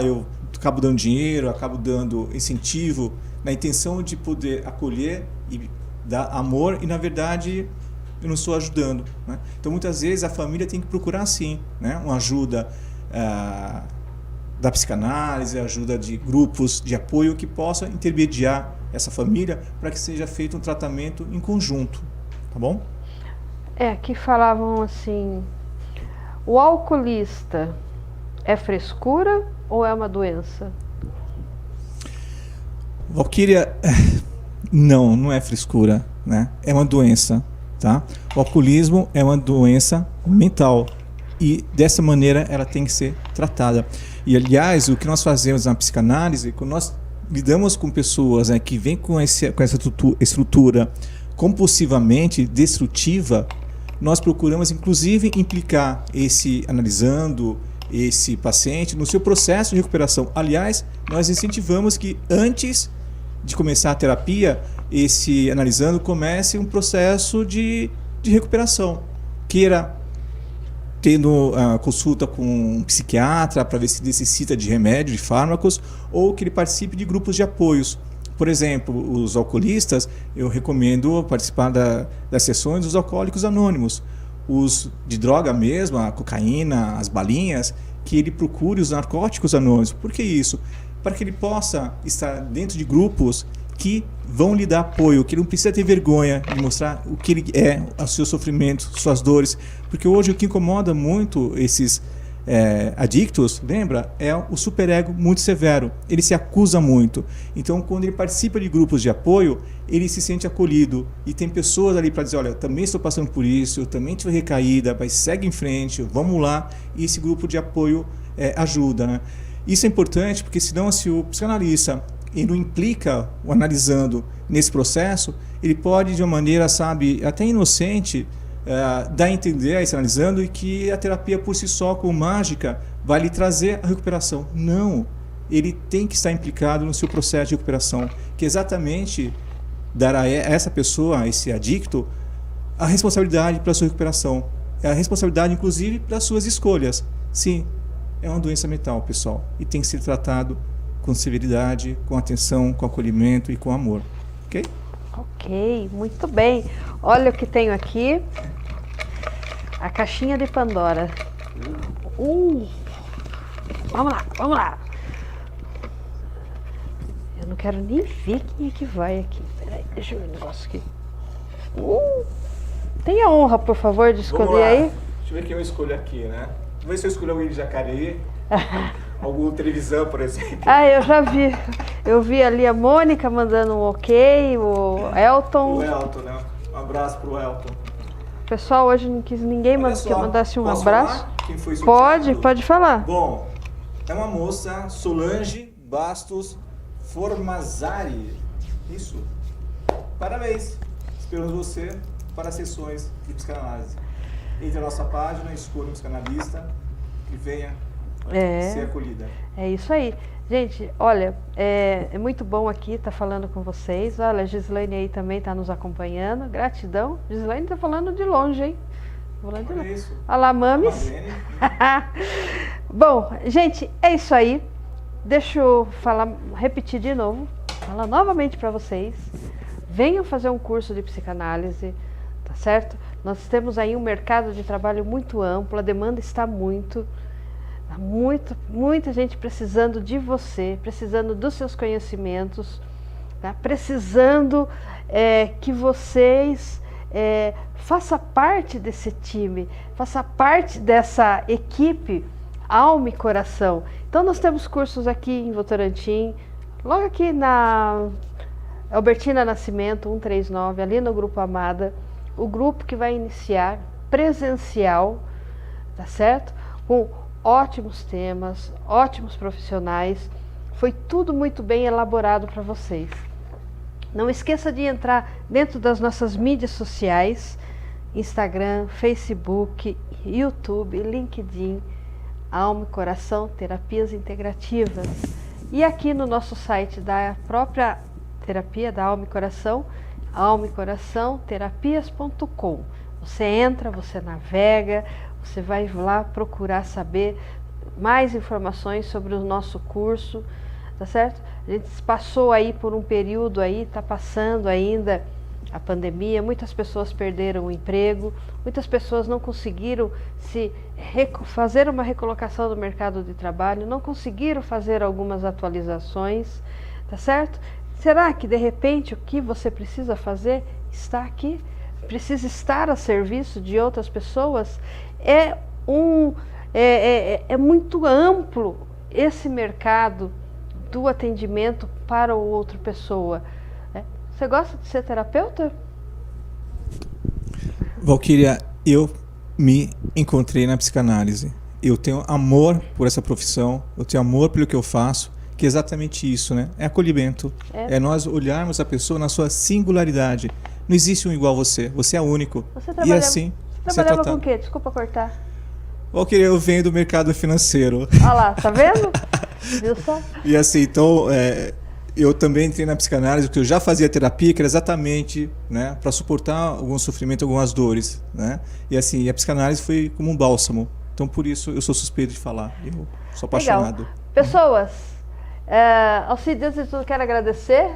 Eu acabo dando dinheiro, acabo dando incentivo, na intenção de poder acolher e dar amor, e na verdade eu não estou ajudando, né? Então muitas vezes a família tem que procurar sim, né, uma ajuda da psicanálise, ajuda de grupos de apoio que possam intermediar essa família para que seja feito um tratamento em conjunto, tá bom? Aqui falavam assim, o alcoolista é frescura ou é uma doença? Valquíria, Não, não é frescura, né? É uma doença, tá? O alcoolismo é uma doença mental e dessa maneira ela tem que ser tratada. E aliás, o que nós fazemos na psicanálise, quando nós lidamos com pessoas, né, que vêm com essa estrutura compulsivamente destrutiva, nós procuramos inclusive implicar analisando esse paciente no seu processo de recuperação. Aliás, nós incentivamos que antes de começar a terapia, esse analisando comece um processo de recuperação. Queira tendo a consulta com um psiquiatra para ver se necessita de remédio, de fármacos, ou que ele participe de grupos de apoios. Por exemplo, os alcoolistas, eu recomendo participar das sessões dos alcoólicos anônimos. Os de droga mesmo, a cocaína, as balinhas, que ele procure os narcóticos anônimos. Por que isso? Para que ele possa estar dentro de grupos que vão lhe dar apoio, que ele não precisa ter vergonha de mostrar o que ele é, o seu sofrimento, suas dores. Porque hoje o que incomoda muito esses adictos, lembra, é o superego muito severo. Ele se acusa muito. Então, quando ele participa de grupos de apoio, ele se sente acolhido. E tem pessoas ali para dizer, olha, eu também estou passando por isso, eu também tive recaída, mas segue em frente, vamos lá. E esse grupo de apoio ajuda, né? Isso é importante porque senão, se o psicanalista ele não implica o analisando nesse processo, ele pode de uma maneira, sabe, até inocente, dar a entender a esse analisando e que a terapia por si só, como mágica, vai lhe trazer a recuperação. Não, ele tem que estar implicado no seu processo de recuperação, que exatamente dará a essa pessoa, a esse adicto, a responsabilidade pela sua recuperação, a responsabilidade inclusive pelas suas escolhas. Sim, é uma doença mental, pessoal, e tem que ser tratado com severidade, com atenção, com acolhimento e com amor. Ok? Ok, muito bem. Olha o que tenho aqui. A caixinha de Pandora. Vamos lá, vamos lá. Eu não quero nem ver quem é que vai aqui. Peraí, deixa eu ver o negócio aqui. Tenha a honra, por favor, de escolher aí. Deixa eu ver quem eu escolho aqui, né? Vamos ver se eu escolho alguém de Jacareí. Alguma televisão, por exemplo. Eu já vi. Eu vi ali a Mônica mandando um ok, o Elton. O Elton, né? Um abraço pro Elton. O pessoal hoje não quis ninguém que mandasse um abraço. Falar quem foi Pode falar. Bom, é uma moça, Solange Bastos Formazari. Isso. Parabéns. Esperamos você para sessões de psicanálise. Entre a nossa página, escolha um psicanalista e venha ser acolhida. É isso aí. Gente, olha, é muito bom aqui estar falando com vocês. Olha, a Gislaine aí também está nos acompanhando. Gratidão. Gislaine está falando de longe, hein? Falando de longe. Isso. Olha lá, mames. Bom, gente, é isso aí. Deixa eu repetir de novo. Falar novamente para vocês. Venham fazer um curso de psicanálise, tá certo? Nós temos aí um mercado de trabalho muito amplo, a demanda está muita gente precisando de você, precisando dos seus conhecimentos, tá? Precisando que vocês façam parte desse time, façam parte dessa equipe Alma e Coração. Então nós temos cursos aqui em Votorantim, logo aqui na Albertina Nascimento 139, ali no Grupo Amada, o grupo que vai iniciar presencial, tá certo? Com ótimos temas, ótimos profissionais, foi tudo muito bem elaborado para vocês. Não esqueça de entrar dentro das nossas mídias sociais, Instagram, Facebook, YouTube, LinkedIn, Alma e Coração, Terapias Integrativas. E aqui no nosso site da própria terapia da Alma e Coração, almaecoraçãoterapias.com. Você entra, você navega, você vai lá procurar saber mais informações sobre o nosso curso, tá certo? A gente passou aí por um período aí, tá passando ainda a pandemia, muitas pessoas perderam o emprego, muitas pessoas não conseguiram fazer uma recolocação no mercado de trabalho, não conseguiram fazer algumas atualizações, tá certo? Será que de repente o que você precisa fazer está aqui? Precisa estar a serviço de outras pessoas? É muito amplo esse mercado do atendimento para outra pessoa. Você gosta de ser terapeuta? Valquíria, eu me encontrei na psicanálise. Eu tenho amor por essa profissão, eu tenho amor pelo que eu faço, que é exatamente isso, né? É acolhimento. É nós olharmos a pessoa na sua singularidade. Não existe um igual a você, você é único. E assim, você trabalhava com o quê? Desculpa cortar. Valquíria, eu venho do mercado financeiro. Olha lá, tá vendo? Viu só? E assim, então, eu também entrei na psicanálise, porque eu já fazia terapia, que era exatamente, né, para suportar algum sofrimento, algumas dores, né? E assim, a psicanálise foi como um bálsamo. Então, por isso, eu sou suspeito de falar. Eu sou apaixonado. Legal. Pessoas, Alcides, eu quero agradecer.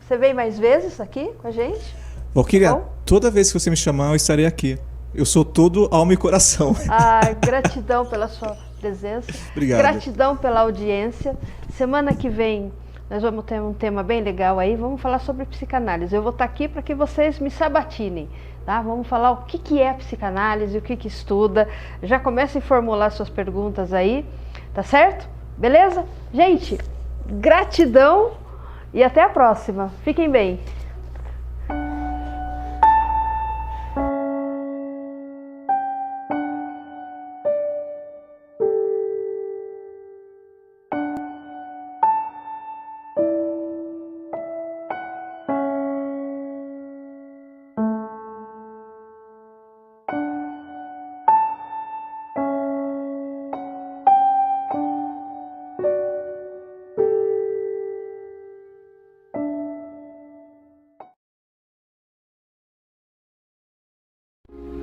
Você vem mais vezes aqui com a gente? Valquíria, toda vez que você me chamar, eu estarei aqui. Eu sou todo alma e coração. Gratidão pela sua presença. Obrigado. Gratidão pela audiência. Semana que vem nós vamos ter um tema bem legal aí. Vamos falar sobre psicanálise. Eu vou estar aqui para que vocês me sabatinem. Tá? Vamos falar o que é a psicanálise, o que estuda. Já comecem a formular suas perguntas aí. Tá certo? Beleza? Gente, gratidão e até a próxima. Fiquem bem.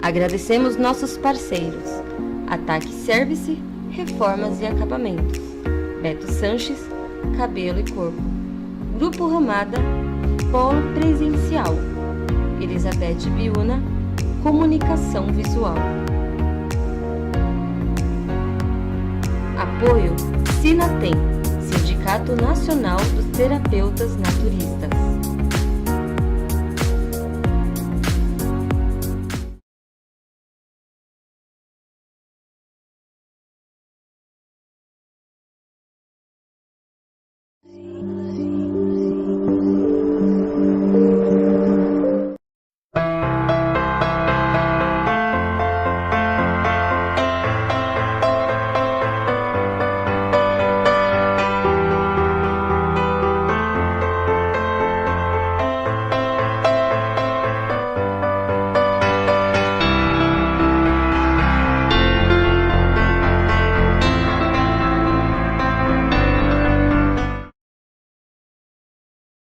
Agradecemos nossos parceiros: Ataque Service, Reformas e Acabamentos, Beto Sanches, Cabelo e Corpo, Grupo Ramada, Polo Presencial, Elizabeth Biuna, Comunicação Visual. Apoio Sinatem, Sindicato Nacional dos Terapeutas Naturistas.